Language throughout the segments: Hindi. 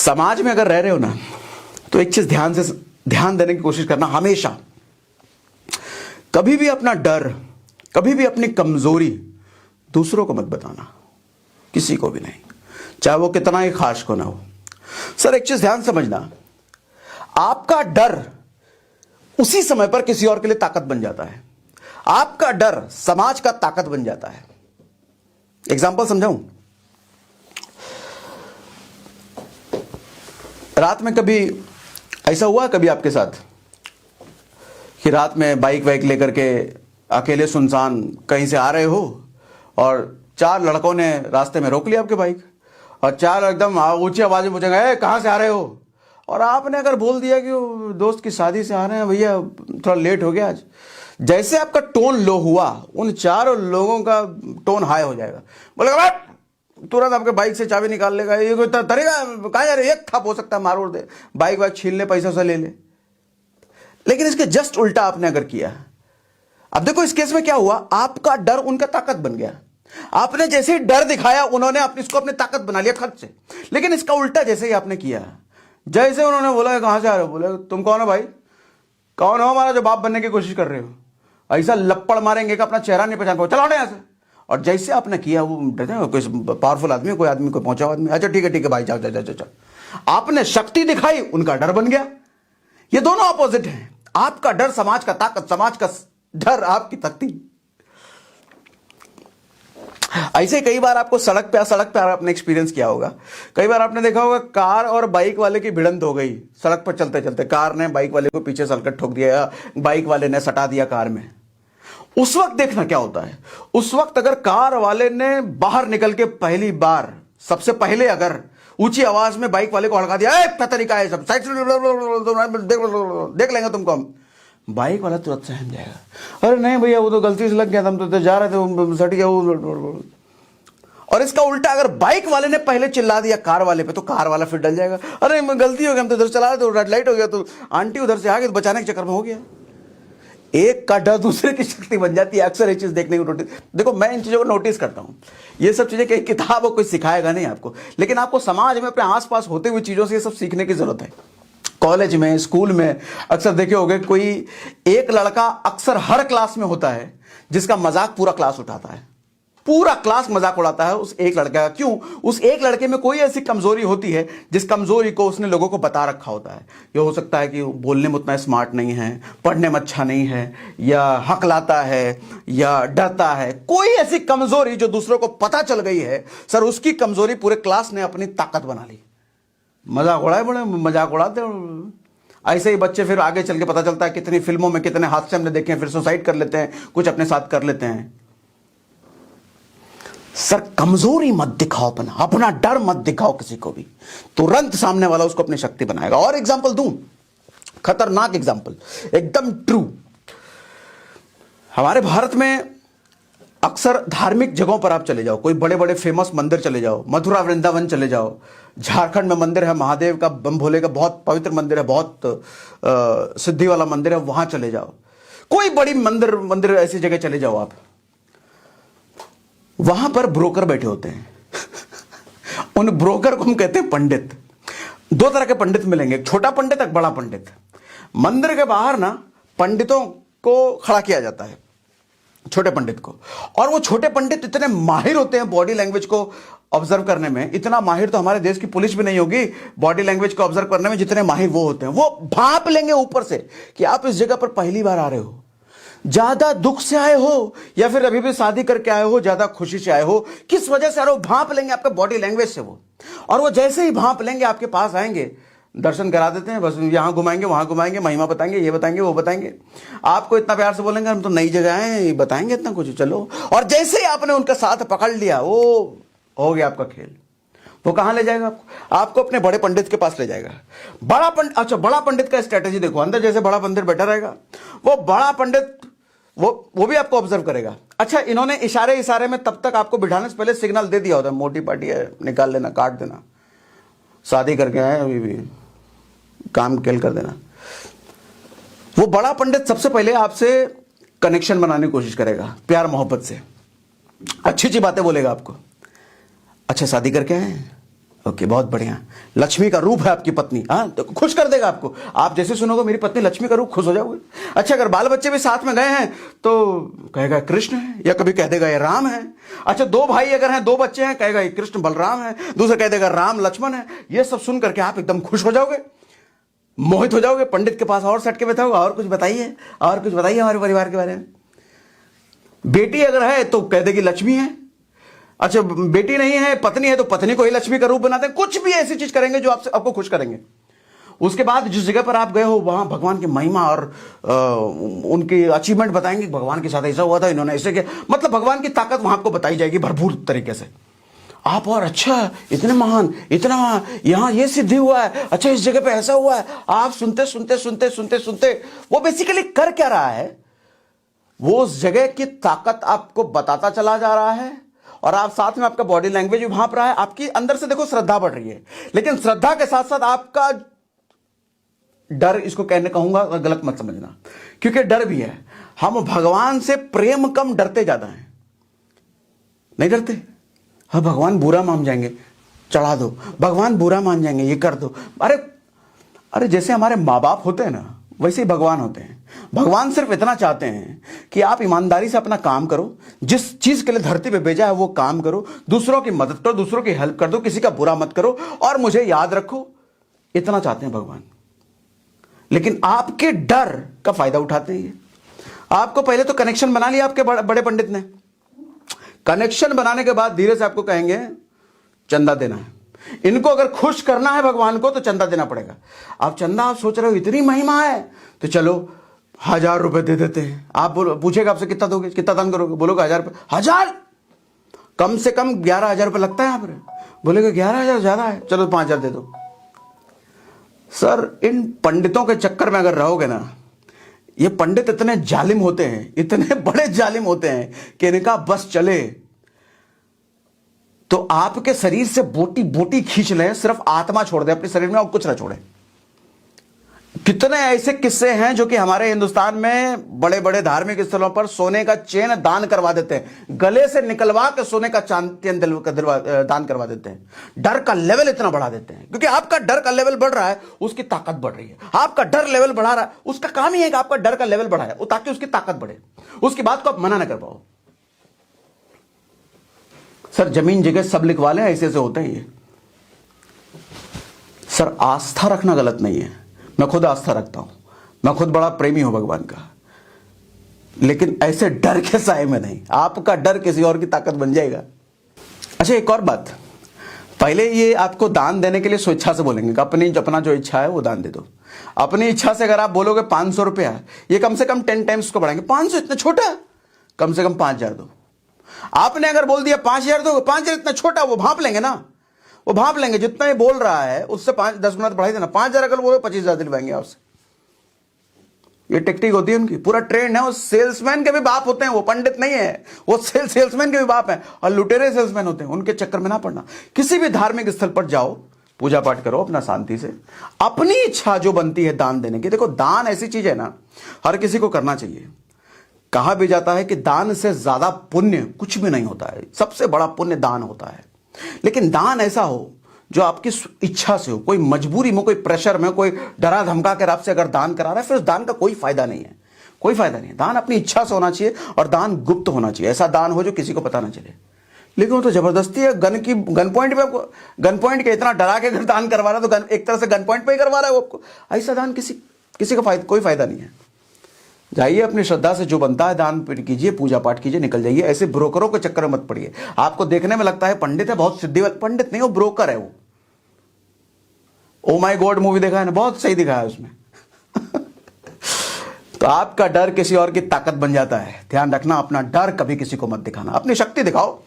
समाज में अगर रह रहे हो ना, तो एक चीज ध्यान देने की कोशिश करना हमेशा, कभी भी अपना डर, कभी भी अपनी कमजोरी दूसरों को मत बताना, किसी को भी नहीं, चाहे वो कितना ही खास को ना हो। सर एक चीज ध्यान समझना, आपका डर उसी समय पर किसी और के लिए ताकत बन जाता है। आपका डर समाज का ताकत बन जाता है। एग्जाम्पल समझाऊं? रात में कभी ऐसा हुआ कभी आपके साथ कि रात में बाइक वाइक लेकर के अकेले सुनसान कहीं से आ रहे हो और चार लड़कों ने रास्ते में रोक लिया आपके बाइक और चार एकदम ऊंची आवाज में पूछेंगे, कहां से आ रहे हो? और आपने अगर बोल दिया कि वो दोस्त की शादी से आ रहे हैं भैया, थोड़ा लेट हो गया आज, जैसे आपका टोन लो हुआ, उन चारों लोगों का टोन हाई हो जाएगा। बोलेगा तुरंत आपके बाइक से चाबी निकाल लेगा, ये कोई तरीका? कहा जा रहे, एक थप हो सकता है मार उड़ दे, बाइक वाइक छीन ले, पैसा से ले ले। लेकिन इसके जस्ट उल्टा आपने अगर किया, अब देखो इस केस में क्या हुआ, आपका डर उनका ताकत बन गया। आपने जैसे ही डर दिखाया, उन्होंने इसको अपनी ताकत बना लिया खर्च से। लेकिन इसका उल्टा जैसे ही आपने किया, जैसे उन्होंने बोला कहां से आ रहे हो, बोले तुम कौन हो भाई? कौन हो हमारा जो बाप बनने की कोशिश कर रहे हो? ऐसा लप्पड़ मारेंगे कि अपना चेहरा नहीं पहचान पाओ, चलो यहां से। और जैसे आपने किया, वो कोई पावरफुल आदमी, कोई आदमी, कोई पहुंचा आदमी, अच्छा ठीक है भाई, जाओ जाओ जाओ जाओ। आपने शक्ति दिखाई, उनका डर बन गया। ये दोनों अपोजिट हैं। आपका डर समाज का ताकत, समाज का डर आपकी ताकत। ऐसे कई बार आपको सड़क पे आपने एक्सपीरियंस किया होगा। कई बार आपने देखा होगा कार और बाइक वाले की भिड़ंत हो गई सड़क पर चलते चलते, कार ने बाइक वाले को पीछे सलकट ठोक दिया या बाइक वाले ने सटा दिया कार में। उस वक्त देखना क्या होता है। उस वक्त अगर कार वाले ने बाहर निकल के पहली बार सबसे पहले अगर ऊंची आवाज में बाइक वाले को हड़का दिया, क्या तरीका है, सब साइड देख लेंगे तुमको हम, बाइक वाला तुरंत सहम जाएगा, अरे नहीं भैया वो तो गलती से लग गया था, हम तो जा रहे थे, सट गया वो। और इसका उल्टा अगर बाइक वाले ने पहले चिल्ला दिया कार वाले पे, तो कार वाला फिर डल जाएगा, अरे गलती हो गया, हम तो इधर चला रहे थे, रेड लाइट हो गया, तो आंटी उधर से आ गई, तो बचाने के चक्कर में हो गया। एक का डर दूसरे की शक्ति बन जाती है। अक्सर ये चीज देखने को नोटिस, देखो मैं इन चीजों को नोटिस करता हूं। ये सब चीजें कहीं किताब कोई सिखाएगा नहीं आपको, लेकिन आपको समाज में अपने आसपास होते हुए चीजों से ये सब सीखने की जरूरत है। कॉलेज में, स्कूल में अक्सर देखे होंगे, कोई एक लड़का अक्सर हर क्लास में होता है जिसका मजाक पूरा क्लास उठाता है, पूरा क्लास मजाक उड़ाता है उस एक लड़के का। क्यों? उस एक लड़के में कोई ऐसी कमजोरी होती है जिस कमजोरी को उसने लोगों को बता रखा होता है। ये हो सकता है कि बोलने में उतना स्मार्ट नहीं है, पढ़ने में अच्छा नहीं है, या हकलाता है, या डरता है। कोई ऐसी कमजोरी जो दूसरों को पता चल गई है, सर उसकी कमजोरी पूरे क्लास ने अपनी ताकत बना ली। मजाक उड़ाए, बड़े मजाक उड़ाते। ऐसे ही बच्चे फिर आगे चल के पता चलता है कितनी फिल्मों में कितने हादसे हमने देखे हैं, फिर सुसाइड कर लेते हैं, कुछ अपने साथ कर लेते हैं। सर कमजोरी मत दिखाओ, अपना डर मत दिखाओ किसी को भी, तुरंत सामने वाला उसको अपनी शक्ति बनाएगा। और एग्जांपल दूं, खतरनाक एग्जांपल, एकदम ट्रू। हमारे भारत में अक्सर धार्मिक जगहों पर आप चले जाओ, कोई बड़े बड़े फेमस मंदिर चले जाओ, मथुरा वृंदावन चले जाओ, झारखंड में मंदिर है महादेव का, बम भोले का बहुत पवित्र मंदिर है, बहुत सिद्धि वाला मंदिर है, वहां चले जाओ। कोई बड़ी मंदिर ऐसी जगह चले जाओ आप, वहां पर ब्रोकर बैठे होते हैं। उन ब्रोकर को हम कहते हैं पंडित। दो तरह के पंडित मिलेंगे, एक छोटा पंडित, एक बड़ा पंडित। मंदिर के बाहर ना पंडितों को खड़ा किया जाता है, छोटे पंडित को। और वो छोटे पंडित इतने माहिर होते हैं बॉडी लैंग्वेज को ऑब्जर्व करने में, इतना माहिर तो हमारे देश की पुलिस भी नहीं होगी बॉडी लैंग्वेज को ऑब्जर्व करने में, जितने माहिर वो होते हैं। वो भांप लेंगे ऊपर से कि आप इस जगह पर पहली बार आ रहे हो, ज्यादा दुख से आए हो या फिर अभी भी शादी करके आए हो, ज्यादा खुशी से आए हो, किस वजह से आ रहे हो, भांप लेंगे आपके बॉडी लैंग्वेज से वो। और वो जैसे ही भांप लेंगे आपके पास आएंगे, दर्शन करा देते हैं, बस यहां घुमाएंगे, वहां घुमाएंगे, महिमा बताएंगे, ये बताएंगे, वो बताएंगे। आपको इतना प्यार से बोलेंगे हम तो नई जगह है, बताएंगे इतना कुछ, चलो। और जैसे ही आपने उनका साथ पकड़ लिया, वो हो गया आपका खेल। वो कहां ले जाएगा आपको अपने बड़े पंडित के पास ले जाएगा। बड़ा पंडित, अच्छा बड़ा पंडित का स्ट्रेटेजी देखो, अंदर जैसे बड़ा पंडित बैठा रहेगा, वो बड़ा पंडित वो भी आपको ऑब्जर्व करेगा। अच्छा इन्होंने इशारे में तब तक आपको बिठाने से पहले सिग्नल दे दिया होता है, मोटी पार्टी है, निकाल लेना, काट देना, शादी करके आए अभी भी, काम केल कर देना। वो बड़ा पंडित सबसे पहले आपसे कनेक्शन बनाने की कोशिश करेगा, प्यार मोहब्बत से, अच्छी अच्छी बातें बोलेगा आपको। अच्छा शादी करके आए, ओके, बहुत बढ़िया। लक्ष्मी का रूप है आपकी पत्नी, हाँ, तो खुश कर देगा आपको। आप जैसे सुनोगे मेरी पत्नी लक्ष्मी का रूप, खुश हो जाओगे। अच्छा, अगर बाल बच्चे भी साथ में गए हैं तो कहेगा कृष्ण है, या कभी कह देगा ये राम है। अच्छा, दो भाई अगर हैं, दो बच्चे हैं, कहेगा ये कृष्ण बलराम है, दूसरा कह देगा राम लक्ष्मण है। ये सब सुन करके आप एकदम खुश हो जाओगे, मोहित हो जाओगे। पंडित के पास और सट के बैठा होगा, और कुछ बताइए, और कुछ बताइए हमारे परिवार के बारे में। बेटी अगर है तो कह देगी लक्ष्मी है। अच्छा, बेटी नहीं है, पत्नी है, तो पत्नी को ही लक्ष्मी का रूप बनाते हैं। कुछ भी ऐसी चीज करेंगे जो आपको खुश करेंगे। उसके बाद जिस जगह पर आप गए हो वहां भगवान की महिमा और उनकी अचीवमेंट बताएंगे। भगवान के साथ ऐसा हुआ था, इन्होंने ऐसे किया, मतलब भगवान की ताकत वहां आपको बताई जाएगी भरपूर तरीके से। आप और अच्छा, इतने महान, इतना महान, यहां ये सिद्धि हुआ है, अच्छा इस जगह पे ऐसा हुआ है। आप सुनते सुनते सुनते सुनते सुनते वो बेसिकली कर क्या रहा है, वो उस जगह की ताकत आपको बताता चला जा रहा है, और आप साथ में आपका बॉडी लैंग्वेज भी भांप रहा है। आपकी अंदर से देखो श्रद्धा बढ़ रही है, लेकिन श्रद्धा के साथ साथ आपका डर, इसको कहने कहूंगा, गलत मत समझना, क्योंकि डर भी है। हम भगवान से प्रेम कम, डरते ज्यादा हैं। नहीं डरते, हाँ भगवान बुरा मान जाएंगे, चढ़ा दो, भगवान बुरा मान जाएंगे, ये कर दो। अरे जैसे हमारे माँ बाप होते हैं ना, वैसे ही भगवान होते हैं। भगवान सिर्फ इतना चाहते हैं कि आप ईमानदारी से अपना काम करो, जिस चीज के लिए धरती पे भेजा है वो काम करो, दूसरों की मदद करो, दूसरों की हेल्प कर दो, किसी का बुरा मत करो, और मुझे याद रखो। इतना चाहते हैं भगवान। लेकिन आपके डर का फायदा उठाते हैं ये। आपको पहले तो कनेक्शन बना लिया आपके बड़े पंडित ने। कनेक्शन बनाने के बाद धीरे से आपको कहेंगे चंदा देना है। इनको अगर खुश करना है भगवान को तो चंदा देना पड़ेगा। अब चंदा, आप सोच रहे हो इतनी महिमा है तो चलो 1000 रुपए दे देते हैं। आप पूछेगा आपसे कितना दोगे, कितना दान करोगे, बोलोगे 1000 रुपए। 1000, कम से कम 11,000 रुपए लगता है यहाँ पर। बोलेगा 11,000 ज्यादा है, चलो 5,000 दे दो। सर, इन पंडितों के चक्कर में अगर रहोगे ना, ये पंडित इतने जालिम होते हैं, इतने बड़े जालिम होते हैं कि इनका बस चले तो आपके शरीर से बोटी बोटी खींच लें, सिर्फ आत्मा छोड़ दे अपने शरीर में और कुछ ना छोड़े। कितने ऐसे किस्से हैं जो कि हमारे हिंदुस्तान में बड़े बड़े धार्मिक स्थलों पर सोने का चेन दान करवा देते हैं, गले से निकलवा के सोने का चेन दान करवा देते हैं। डर का लेवल इतना बढ़ा देते हैं, क्योंकि आपका डर का लेवल बढ़ रहा है, उसकी ताकत बढ़ रही है। आपका डर लेवल बढ़ा रहा है, उसका काम ही है कि आपका डर का लेवल बढ़ाए, ताकि उसकी ताकत बढ़े, उसकी बात को आप मना ना कर पाओ। सर, जमीन जगह सब लिखवा लें, ऐसे ऐसे होते हैं ये। सर, आस्था रखना गलत नहीं है, मैं खुद आस्था रखता हूं, मैं खुद बड़ा प्रेमी हूं भगवान का, लेकिन ऐसे डर के साए में नहीं। आपका डर किसी और की ताकत बन जाएगा। अच्छा, एक और बात, पहले ये आपको दान देने के लिए स्वेच्छा से बोलेंगे कि अपना जो इच्छा है वो दान दे दो। अपनी इच्छा से अगर आप बोलोगे 500 रुपया, ये कम से कम 10 टाइम्स को बढ़ाएंगे। 500 इतना छोटा, कम से कम 5,000 दो। आपने अगर बोल दिया 5,000 दो, 5,000 इतना छोटा, वो भाप लेंगे ना, वो भाप लेंगे। जितना ये बोल रहा है उससे 5-10 गुना बढ़ाई देना। 5,000 अगर बोलो 25,000 दिलवाएंगे आपसे। ये टेक्निक होती है उनकी, पूरा ट्रेंड है। वो सेल्समैन के भी बाप होते हैं, वो पंडित नहीं है, वो सेल्समैन के भी बाप हैं, और लुटेरे सेल्समैन होते हैं। उनके चक्कर में ना पड़ना। किसी भी धार्मिक स्थल पर जाओ, पूजा पाठ करो अपना शांति से, अपनी इच्छा जो बनती है दान देने की। देखो, दान ऐसी चीज है ना, हर किसी को करना चाहिए। कहा भी जाता है कि दान से ज्यादा पुण्य कुछ भी नहीं होता है, सबसे बड़ा पुण्य दान होता है। लेकिन दान ऐसा हो जो आपकी इच्छा से हो, कोई मजबूरी में, कोई प्रेशर में, कोई डरा धमका कर आपसे अगर दान करा रहा है, फिर उस दान का कोई फायदा नहीं है, कोई फायदा नहीं है। दान अपनी इच्छा से होना चाहिए, और दान गुप्त होना चाहिए। ऐसा दान हो जो किसी को पता ना चले। लेकिन वो तो जबरदस्ती है, गन पॉइंट पे आपको, गन पॉइंट के इतना डरा के अगर दान करवा रहा है तो एक तरह से गन पॉइंट पे ही करवा रहा है वो आपको। ऐसा दान किसी का कोई फायदा नहीं है। जाइए, अपनी श्रद्धा से जो बनता है दान कीजिए, पूजा पाठ कीजिए, निकल जाइए। ऐसे ब्रोकरों के चक्कर में मत पड़िए। आपको देखने में लगता है पंडित है, बहुत सिद्धि वाला, पंडित नहीं, वो ब्रोकर है। वो ओ माय गॉड मूवी देखा है ना, बहुत सही दिखाया है उसमें। तो आपका डर किसी और की ताकत बन जाता है। ध्यान रखना, अपना डर कभी किसी को मत दिखाना, अपनी शक्ति दिखाओ।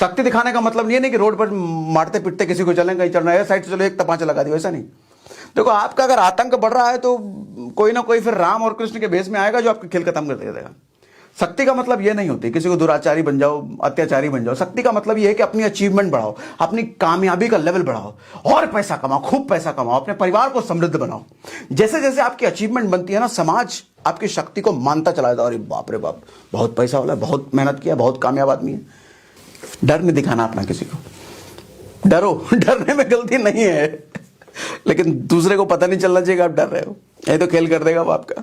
शक्ति दिखाने का मतलब ये नहीं कि रोड पर मारते पिटते किसी को चलें, कहीं चलना है साइड से चलो एक तपांचा लगा दिया, ऐसा नहीं। देखो, आपका अगर आतंक बढ़ रहा है तो कोई ना कोई फिर राम और कृष्ण के भेष में आएगा जो आपकी खेल खत्म कर देगा। शक्ति का मतलब यह नहीं होती किसी को दुराचारी बन जाओ, अत्याचारी बन जाओ। शक्ति का मतलब यह है कि अपनी अचीवमेंट बढ़ाओ, अपनी कामयाबी का लेवल बढ़ाओ, और पैसा कमाओ, खूब पैसा कमाओ, अपने परिवार को समृद्ध बनाओ। जैसे जैसे आपकी अचीवमेंट बनती है ना, समाज आपकी शक्ति को मानता चला जाता है। अरे बाप रे बाप, बहुत पैसा वाला, बहुत मेहनत किया, बहुत कामयाब आदमी है। डर नहीं दिखाना अपना किसी को। डरो, डरने में गलती नहीं है, लेकिन दूसरे को पता नहीं चलना चाहिए कि आप डर रहे हो, ये तो खेल कर देगा वो आपका।